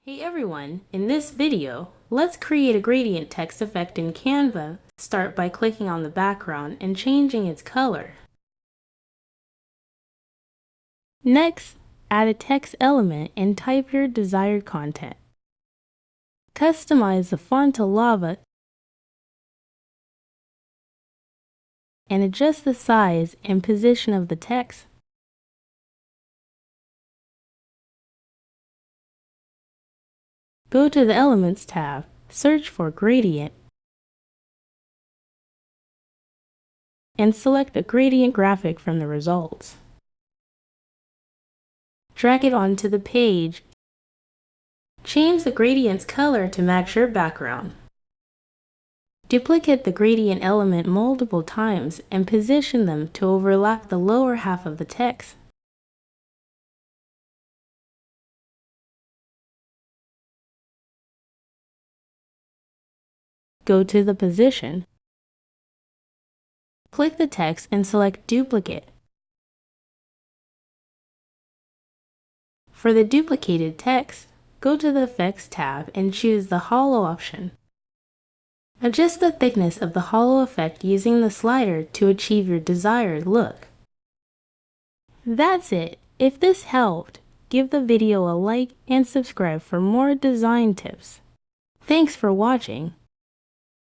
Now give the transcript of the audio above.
Hey everyone, in this video, let's create a gradient text effect in Canva. Start by clicking on the background and changing its color. Next, add a text element and type your desired content. Customize the font to lava and adjust the size and position of the text. Go to the Elements tab, search for Gradient, and select a gradient graphic from the results. Drag it onto the page. Change the gradient's color to match your background. Duplicate the gradient element multiple times and position them to overlap the lower half of the text. Go to the position. Click the text and select Duplicate. For the duplicated text, go to the Effects tab and choose the Hollow option. Adjust the thickness of the hollow effect using the slider to achieve your desired look. That's it! If this helped, give the video a like and subscribe for more design tips. Thanks for watching.